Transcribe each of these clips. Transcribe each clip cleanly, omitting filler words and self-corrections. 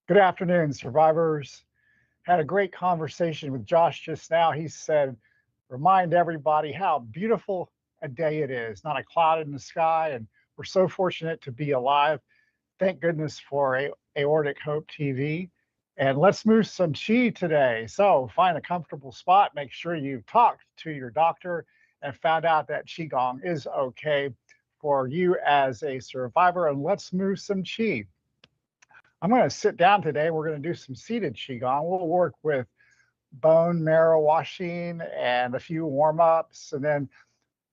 Good afternoon, survivors. Had a great conversation with Josh just now. He said, remind everybody how beautiful a day it is, not a cloud in the sky. And we're so fortunate to be alive. Thank goodness for Aortic Hope TV. And let's move some chi today. So find a comfortable spot. Make sure you talked to your doctor and found out that Qigong is okay for you as a survivor. And let's move some chi. I'm going to sit down today. We're going to do some seated Qigong. We'll work with bone marrow washing and a few warm-ups. And then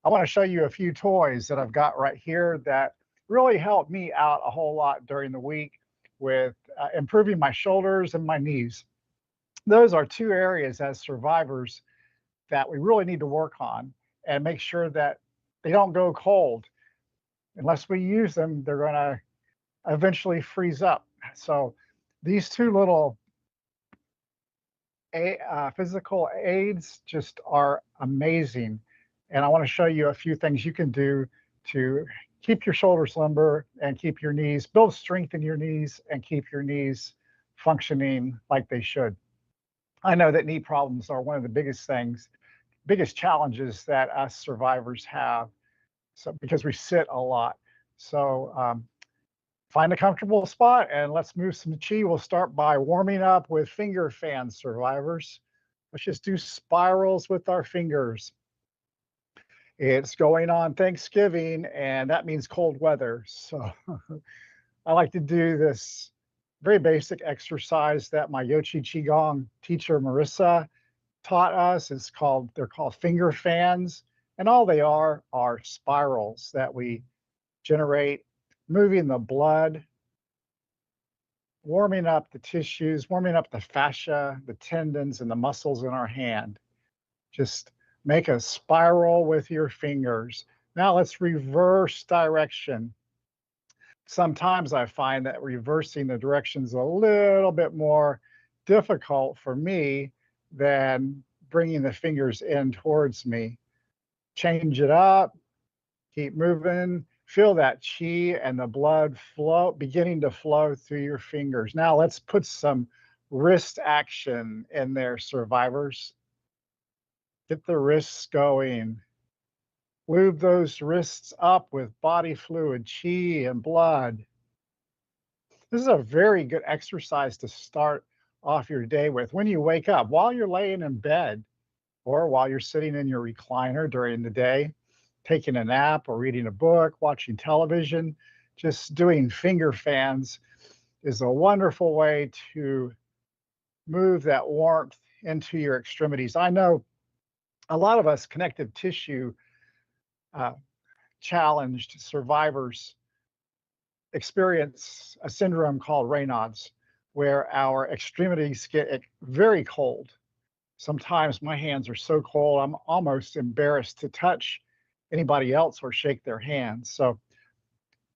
I want to show you a few toys that I've got right here that really help me out a whole lot during the week with improving my shoulders and my knees. Those are two areas as survivors that we really need to work on and make sure that they don't go cold. Unless we use them, they're going to eventually freeze up. So these two little physical aids just are amazing. And I want to show you a few things you can do to keep your shoulders limber and keep your knees, build strength in your knees and keep your knees functioning like they should. I know that knee problems are one of the biggest challenges that us survivors have, so because we sit a lot. So find a comfortable spot and let's move some chi. We'll start by warming up with finger fans, survivors. Let's just do spirals with our fingers. It's going on Thanksgiving, and that means cold weather. So I like to do this very basic exercise that my Yochi Qigong teacher, Marissa, taught us. They're called finger fans. And all they are spirals that we generate, moving the blood, warming up the tissues, warming up the fascia, the tendons, and the muscles in our hand. Just make a spiral with your fingers. Now let's reverse direction. Sometimes I find that reversing the direction is a little bit more difficult for me than bringing the fingers in towards me. Change it up, keep moving. Feel that chi and the blood beginning to flow through your fingers. Now let's put some wrist action in there, survivors. Get the wrists going. Lube those wrists up with body fluid, chi and blood. This is a very good exercise to start off your day with. When you wake up, while you're laying in bed, or while you're sitting in your recliner during the day, taking a nap or reading a book, watching television, just doing finger fans is a wonderful way to move that warmth into your extremities. I know a lot of us connective tissue challenged survivors experience a syndrome called Raynaud's, where our extremities get very cold. Sometimes my hands are so cold, I'm almost embarrassed to touch anybody else or shake their hands. So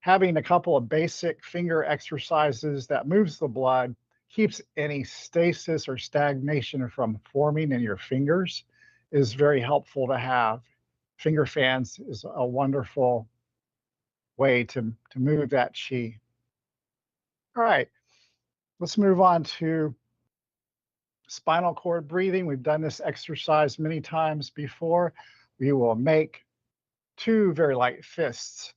having a couple of basic finger exercises that moves the blood, keeps any stasis or stagnation from forming in your fingers is very helpful to have. Finger fans is a wonderful way to move that chi. All right, let's move on to spinal cord breathing. We've done this exercise many times before. We will make two very light fists,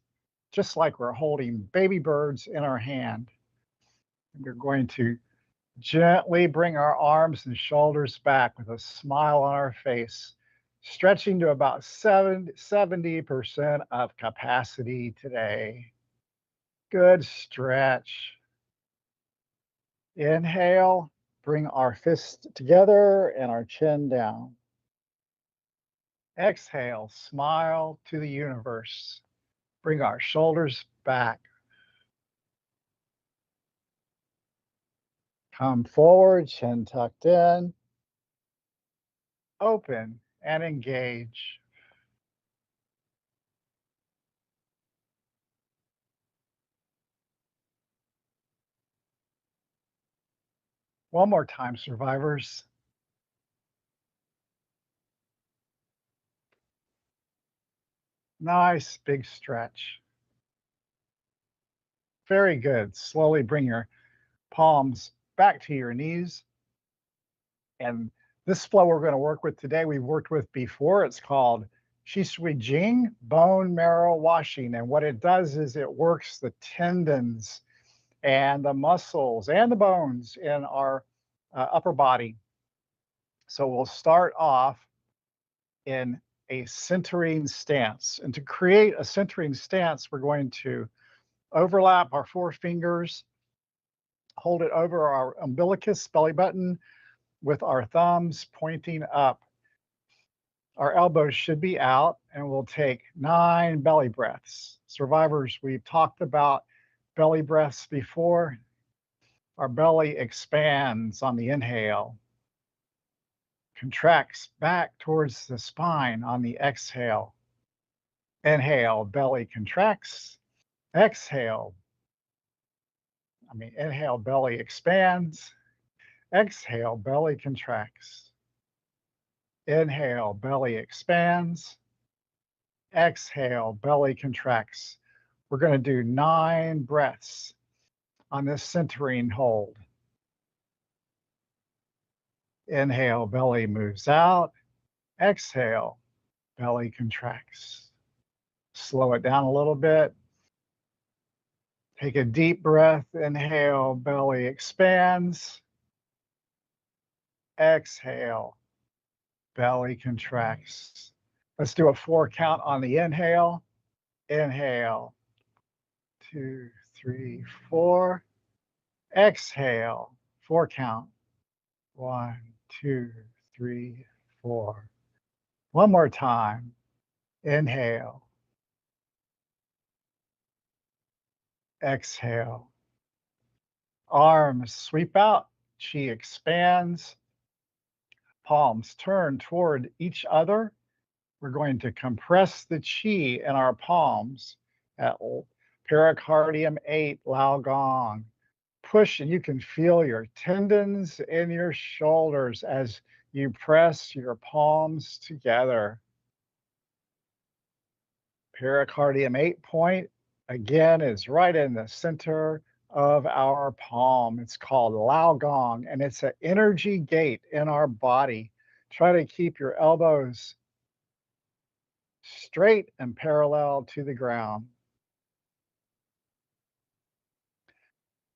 just like we're holding baby birds in our hand. And we're going to gently bring our arms and shoulders back with a smile on our face, stretching to about 70% of capacity today. Good stretch. Inhale, bring our fists together and our chin down. Exhale, smile to the universe. Bring our shoulders back. Come forward, chin tucked in. Open and engage. One more time, survivors. Nice big stretch. Very good. Slowly bring your palms back to your knees. And this flow we're going to work with today, we've worked with before. It's called Qigong, bone marrow washing. And what it does is it works the tendons and the muscles and the bones in our upper body. So we'll start off in a centering stance. And to create a centering stance, we're going to overlap our four fingers, hold it over our umbilicus, belly button, with our thumbs pointing up. Our elbows should be out, and we'll take 9 belly breaths. Survivors, we've talked about belly breaths before. Our belly expands on the inhale, contracts back towards the spine on the exhale. Inhale, belly contracts. Exhale, inhale, belly expands. Exhale, belly contracts. Inhale, belly expands. Exhale, belly contracts. We're going to do 9 breaths on this centering hold. Inhale, belly moves out. Exhale, belly contracts. Slow it down a little bit. Take a deep breath. Inhale, belly expands. Exhale, belly contracts. Let's do a 4 count on the inhale. Inhale, 2, 3, 4. Exhale, 4 count. 1, 2, 3, 4. One more time. Inhale. Exhale. Arms sweep out. Chi expands. Palms turn toward each other. We're going to compress the chi in our palms at pericardium 8, Lao Gong. Push, and you can feel your tendons in your shoulders as you press your palms together. Pericardium 8 point, again, is right in the center of our palm. It's called Lao Gong, and it's an energy gate in our body. Try to keep your elbows straight and parallel to the ground.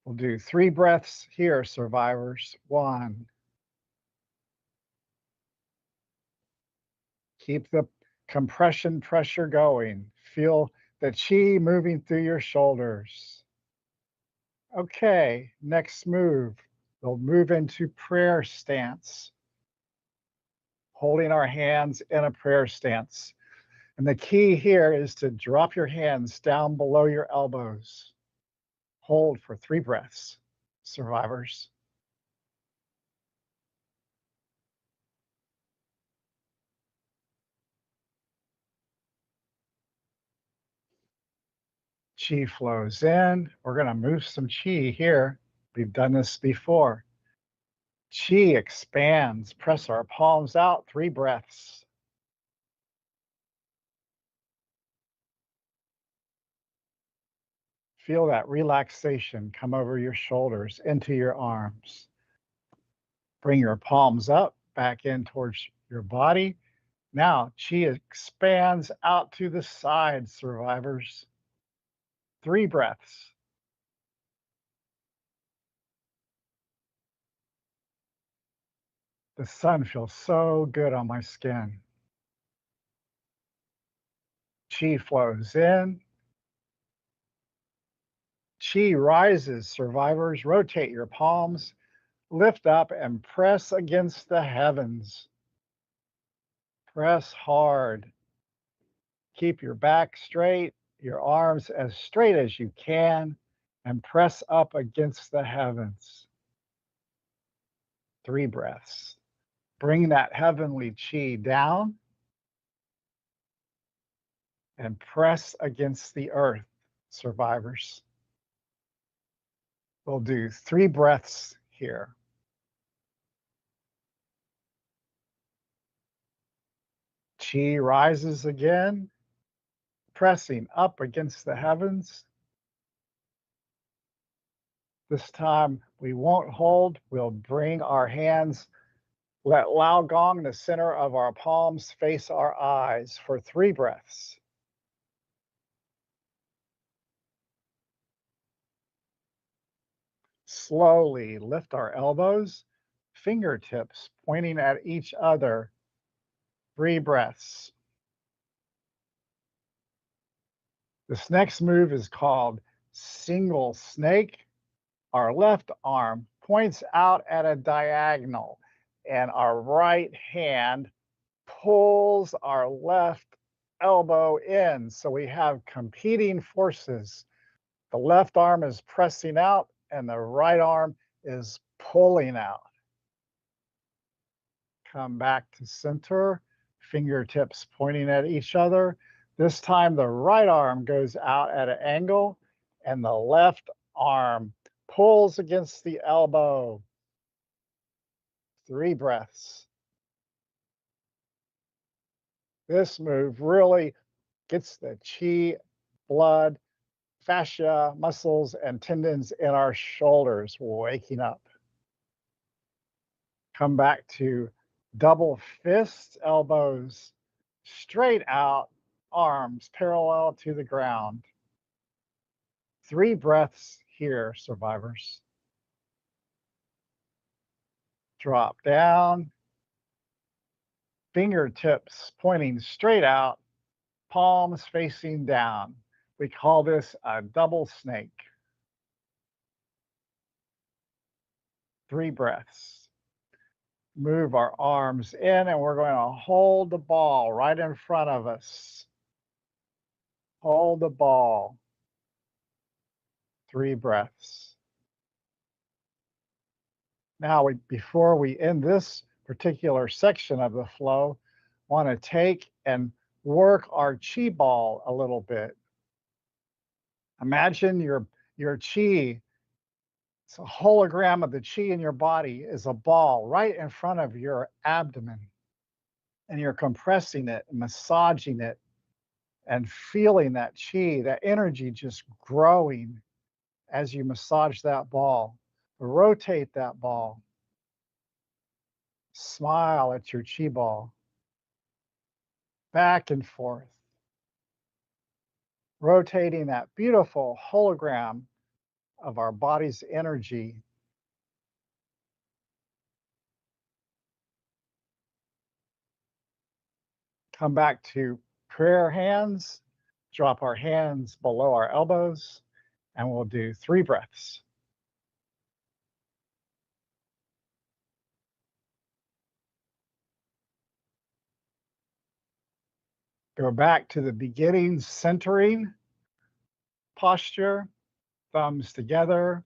We'll do 3 breaths here, survivors. 1. Keep the compression pressure going. Feel the chi moving through your shoulders. Okay, next move. We'll move into prayer stance. Holding our hands in a prayer stance. And the key here is to drop your hands down below your elbows. Hold for 3 breaths, survivors. Chi flows in. We're going to move some chi here. We've done this before. Chi expands. Press our palms out. 3 breaths. Feel that relaxation come over your shoulders into your arms. Bring your palms up, back in towards your body. Now, chi expands out to the sides, survivors. 3 breaths. The sun feels so good on my skin. Chi flows in. Chi rises, survivors. Rotate your palms, lift up, and press against the heavens. Press hard. Keep your back straight, your arms as straight as you can, and press up against the heavens. 3 breaths. Bring that heavenly chi down and press against the earth, survivors. We'll do 3 breaths here. Chi rises again, pressing up against the heavens. This time we won't hold. We'll bring our hands, let Lao Gong, the center of our palms, face our eyes for 3 breaths. Slowly lift our elbows, fingertips pointing at each other. 3 breaths. This next move is called single snake. Our left arm points out at a diagonal, and our right hand pulls our left elbow in. So we have competing forces. The left arm is pressing out, and the right arm is pulling out. Come back to center, fingertips pointing at each other. This time the right arm goes out at an angle, and the left arm pulls against the elbow. 3 breaths. This move really gets the chi, blood, fascia, muscles, and tendons in our shoulders waking up. Come back to double fists, elbows straight out, arms parallel to the ground. 3 breaths here, survivors. Drop down, fingertips pointing straight out, palms facing down. We call this a double snake. 3 breaths. Move our arms in, and we're going to hold the ball right in front of us. Hold the ball. 3 breaths. Now, before we end this particular section of the flow, want to take and work our chi ball a little bit. Imagine your chi, it's a hologram of the chi in your body, is a ball right in front of your abdomen. And you're compressing it, massaging it, and feeling that chi, that energy just growing as you massage that ball. Rotate that ball. Smile at your chi ball. Back and forth. Rotating that beautiful hologram of our body's energy. Come back to prayer hands. Drop our hands below our elbows, and we'll do 3 breaths. Go back to the beginning centering posture, thumbs together,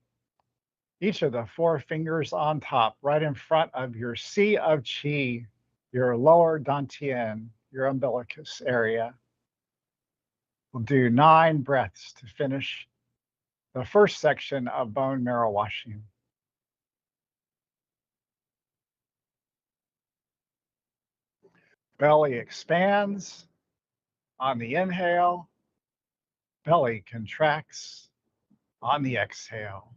each of the 4 fingers on top, right in front of your sea of chi, your lower dantian, your umbilicus area. We'll do 9 breaths to finish the first section of bone marrow washing. Belly expands on the inhale, belly contracts on the exhale.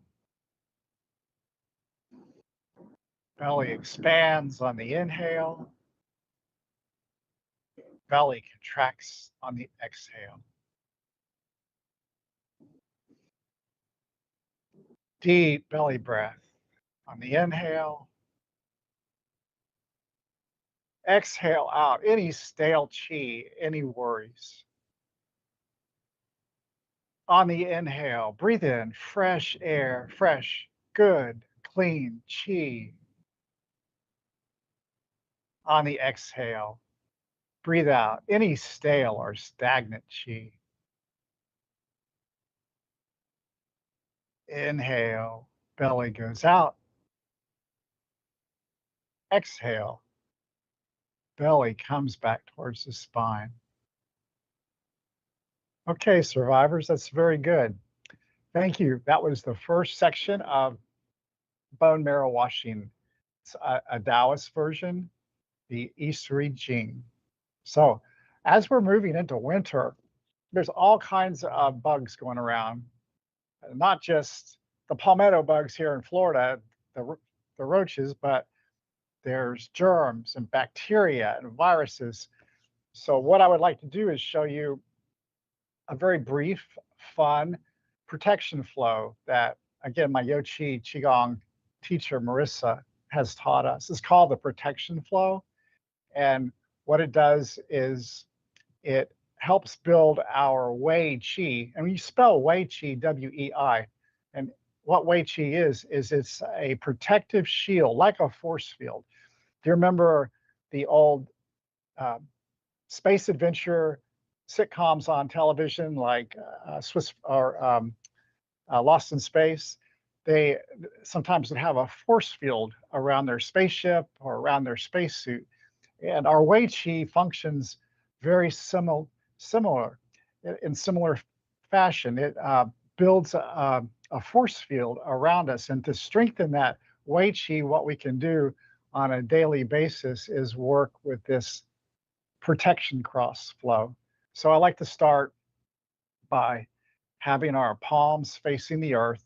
Belly expands on the inhale, belly contracts on the exhale. Deep belly breath on the inhale. Exhale out any stale chi, any worries. On the inhale, breathe in fresh air, fresh, good, clean chi. On the exhale, breathe out any stale or stagnant chi. Inhale, belly goes out. Exhale, belly comes back towards the spine. Okay, survivors, that's very good. Thank you. That was the first section of bone marrow washing. It's a Taoist version, the Isui Jing. So as we're moving into winter, there's all kinds of bugs going around, not just the palmetto bugs here in Florida, the roaches, but there's germs and bacteria and viruses. So what I would like to do is show you a very brief, fun protection flow that, again, my Qigong teacher, Marissa, has taught us. It's called the protection flow. And what it does is it helps build our Wei Qi. And when you spell Wei Qi, W-E-I, and what Wei Qi is it's a protective shield, like a force field. Do you remember the old space adventure sitcoms on television, like Swiss or Lost in Space? They sometimes would have a force field around their spaceship or around their spacesuit. And our Wei Qi functions very similar in similar fashion. It builds a force field around us. And to strengthen that Wei Qi, what we can do on a daily basis is work with this protection cross flow. So I like to start by having our palms facing the earth,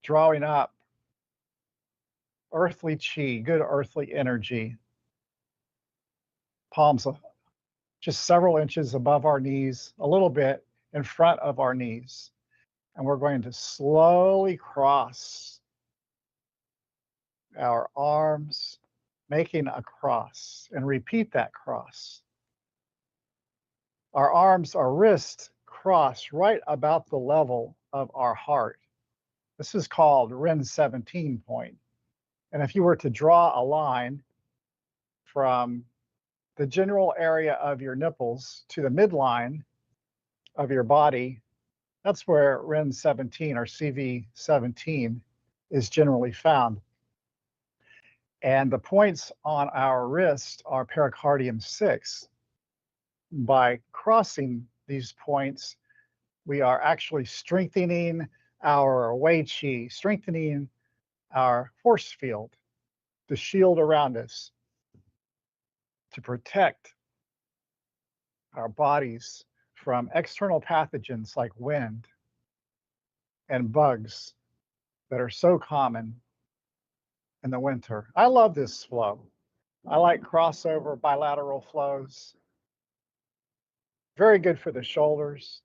drawing up earthly Qi, good earthly energy. Palms just several inches above our knees, a little bit in front of our knees. And we're going to slowly cross our arms, making a cross, and repeat that cross. Our arms, our wrists cross right about the level of our heart. This is called Ren 17 point. And if you were to draw a line from the general area of your nipples to the midline of your body, that's where Ren 17 or CV 17 is generally found. And the points on our wrist are pericardium 6. By crossing these points, we are actually strengthening our Wei Qi, strengthening our force field, the shield around us, to protect our bodies from external pathogens like wind and bugs that are so common in the winter. I love this flow. I like crossover bilateral flows. Very good for the shoulders.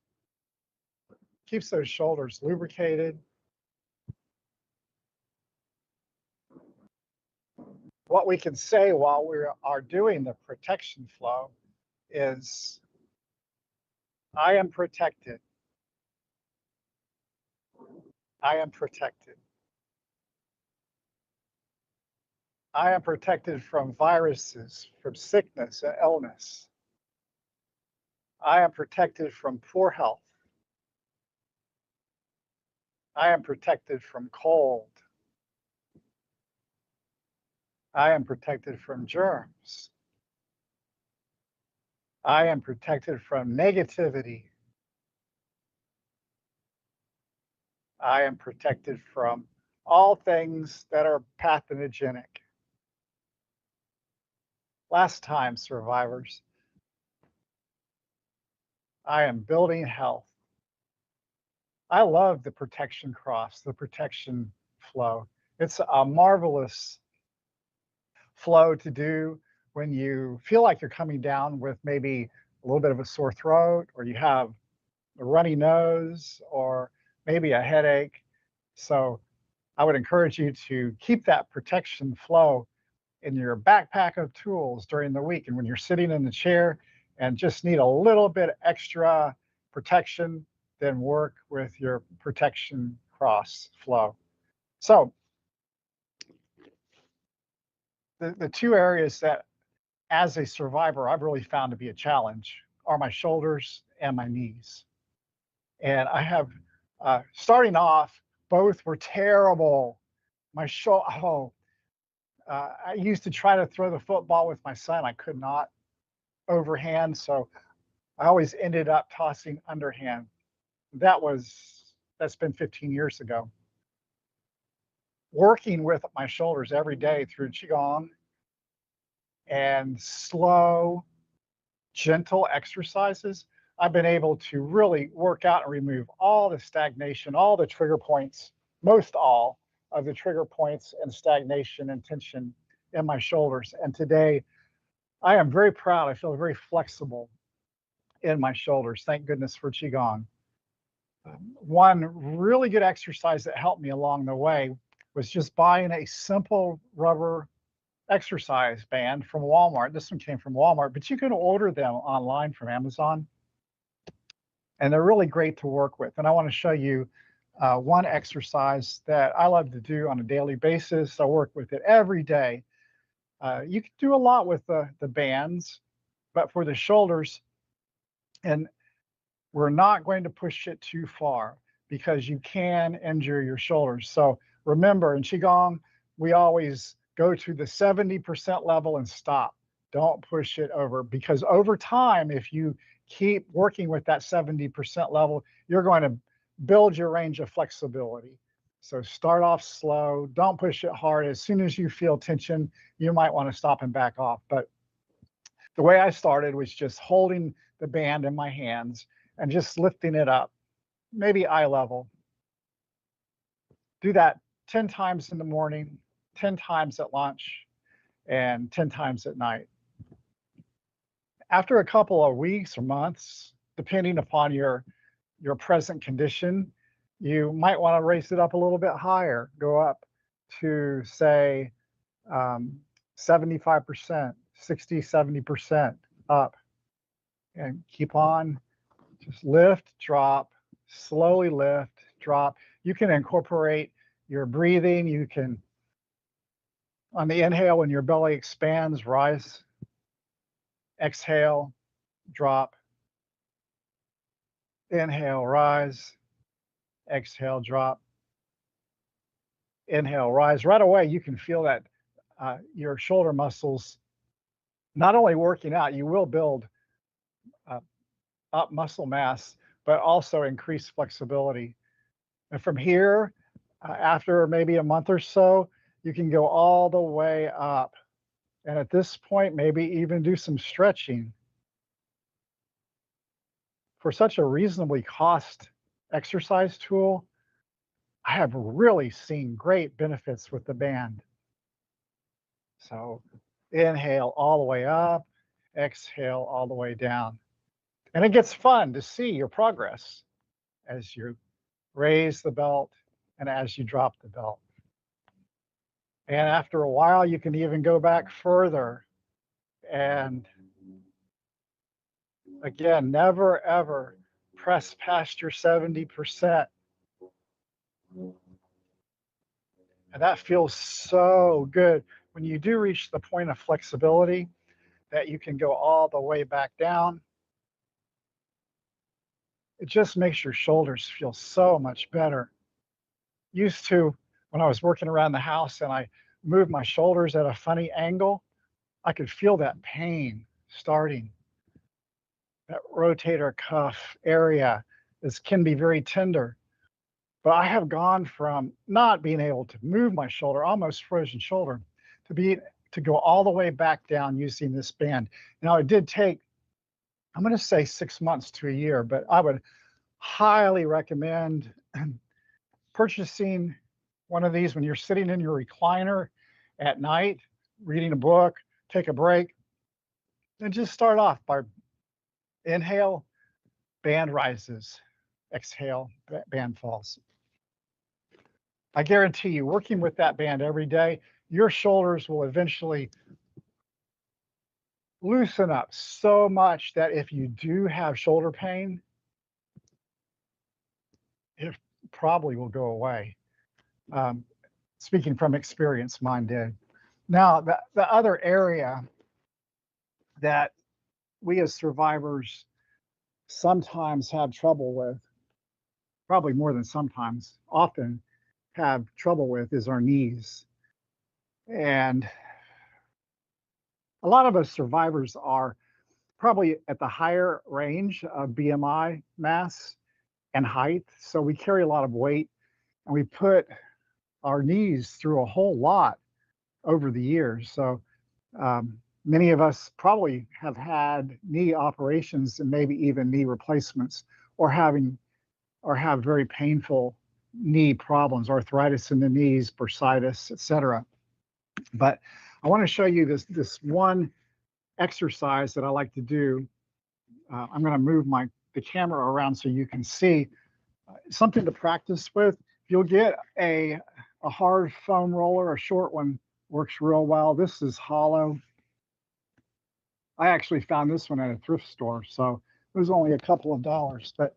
Keeps those shoulders lubricated. What we can say while we are doing the protection flow is, I am protected. I am protected. I am protected from viruses, from sickness and illness. I am protected from poor health. I am protected from cold. I am protected from germs. I am protected from negativity. I am protected from all things that are pathogenic. Last time, survivors. I am building health. I love the protection cross, the protection flow. It's a marvelous flow to do when you feel like you're coming down with maybe a little bit of a sore throat, or you have a runny nose, or maybe a headache. So I would encourage you to keep that protection flow in your backpack of tools during the week. And when you're sitting in the chair and just need a little bit extra protection, then work with your protection cross flow. So the two areas that, as a survivor, I've really found to be a challenge are my shoulders and my knees. And I have, starting off, both were terrible. My I used to try to throw the football with my son. I could not overhand, so I always ended up tossing underhand. That's been 15 years ago. Working with my shoulders every day through Qigong and slow, gentle exercises I've been able to really work out and remove all the stagnation, all the trigger points, most all of the trigger points and stagnation and tension in my shoulders. And today I am very proud. I feel very flexible in my shoulders. Thank goodness for Qigong. One really good exercise that helped me along the way was just buying a simple rubber exercise band from Walmart. This one came from Walmart, but you can order them online from Amazon, and they're really great to work with. And I want to show you one exercise that I love to do on a daily basis. I work with it every day. You can do a lot with the bands, but for the shoulders, and we're not going to push it too far because you can injure your shoulders. So remember, in Qigong, we always go to the 70% level and stop. Don't push it over, because over time, if you keep working with that 70% level, you're going to build your range of flexibility. So start off slow, don't push it hard. As soon as you feel tension, you might want to stop and back off. But the way I started was just holding the band in my hands and just lifting it up, maybe eye level. Do that 10 times in the morning, 10 times at lunch, and 10 times at night. After a couple of weeks or months, depending upon your present condition, you might want to raise it up a little bit higher, go up to say 75%, 60, 70% up, and keep on. Just lift, drop, slowly lift, drop. You can incorporate your breathing. You can, on the inhale, when your belly expands, rise. Exhale, drop. Inhale, rise. Exhale, drop. Inhale, rise. Right away, you can feel that your shoulder muscles not only working out, you will build up muscle mass, but also increase flexibility. And from here, after maybe a month or so, you can go all the way up. And at this point, maybe even do some stretching. For such a reasonably cost exercise tool, I have really seen great benefits with the band. So inhale all the way up, exhale all the way down. And it gets fun to see your progress as you raise the belt and as you drop the belt. And after a while, you can even go back further. And again, never ever press past your 70%. And that feels so good when you do reach the point of flexibility that you can go all the way back down. It just makes your shoulders feel so much better. Used to, when I was working around the house and I moved my shoulders at a funny angle, I could feel that pain starting. That rotator cuff area can be very tender. But I have gone from not being able to move my shoulder, almost frozen shoulder, to go all the way back down using this band. Now, it did take, I'm going to say 6 months to a year, but I would highly recommend purchasing one of these when you're sitting in your recliner at night, reading a book, take a break, and just start off by inhale, band rises, exhale, band falls. I guarantee you, working with that band every day, your shoulders will eventually loosen up so much that if you do have shoulder pain, it probably will go away. Speaking from experience, mine did. Now, the other area that we as survivors sometimes have trouble with, probably more than sometimes, often have trouble with, is our knees. And a lot of us survivors are probably at the higher range of BMI mass and height. So we carry a lot of weight and we put our knees through a whole lot over the years. So Many of us probably have had knee operations and maybe even knee replacements, or have very painful knee problems, arthritis in the knees, bursitis, etc. But I want to show you this one exercise that I like to do. I'm going to move the camera around so you can see something to practice with. If you'll get a hard foam roller, a short one works real well. This is hollow. I actually found this one at a thrift store, so it was only a couple of dollars. But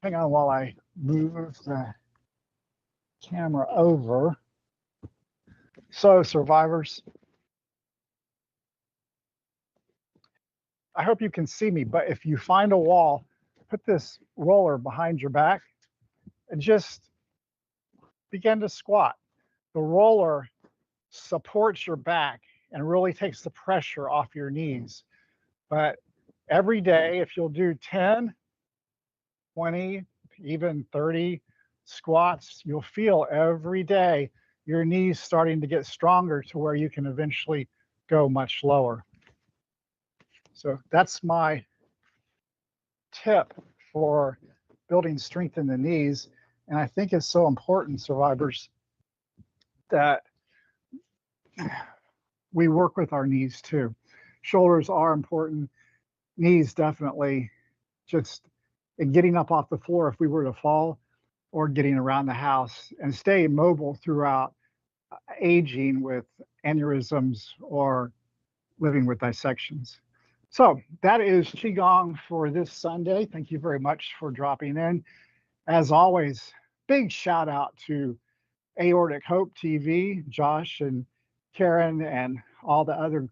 hang on while I move the camera over. So, survivors, I hope you can see me, but if you find a wall, put this roller behind your back and just begin to squat. The roller supports your back and really takes the pressure off your knees. But every day, if you'll do 10, 20, even 30 squats, you'll feel every day your knees starting to get stronger to where you can eventually go much lower. So that's my tip for building strength in the knees. And I think it's so important, survivors, that we work with our knees too. Shoulders are important, knees definitely, just in getting up off the floor if we were to fall, or getting around the house, and stay mobile throughout aging with aneurysms or living with dissections. So that is Qigong for this Sunday. Thank you very much for dropping in. As always, big shout out to Aortic Hope TV, Josh and Karen, and all the other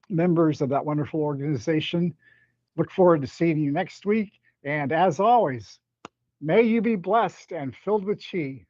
members of that wonderful organization. Look forward to seeing you next week. And as always, may you be blessed and filled with Qi.